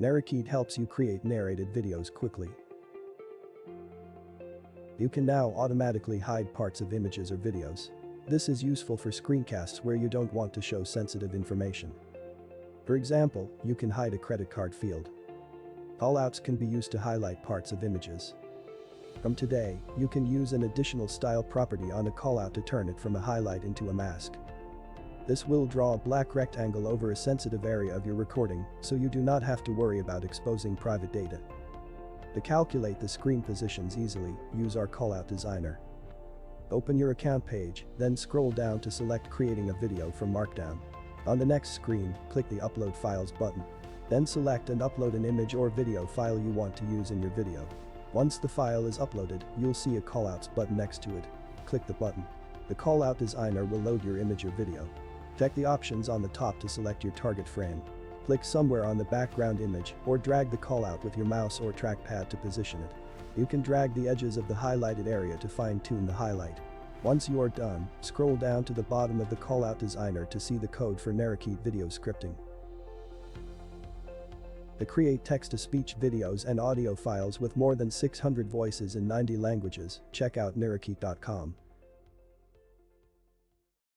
Narakeet helps you create narrated videos quickly. You can now automatically hide parts of images or videos. This is useful for screencasts where you don't want to show sensitive information. For example, you can hide a credit card field. Callouts can be used to highlight parts of images. From today, you can use an additional style property on a callout to turn it from a highlight into a mask. This will draw a black rectangle over a sensitive area of your recording, so you do not have to worry about exposing private data. To calculate the screen positions easily, use our callout designer. Open your account page, then scroll down to select creating a video from Markdown. On the next screen, click the Upload Files button. Then select and upload an image or video file you want to use in your video. Once the file is uploaded, you'll see a callouts button next to it. Click the button. The callout designer will load your image or video. Check the options on the top to select your target frame. Click somewhere on the background image or drag the callout with your mouse or trackpad to position it. You can drag the edges of the highlighted area to fine-tune the highlight. Once you are done, scroll down to the bottom of the callout designer to see the code for Narakeet video scripting. To create text-to-speech videos and audio files with more than 600 voices in 90 languages, check out narakeet.com.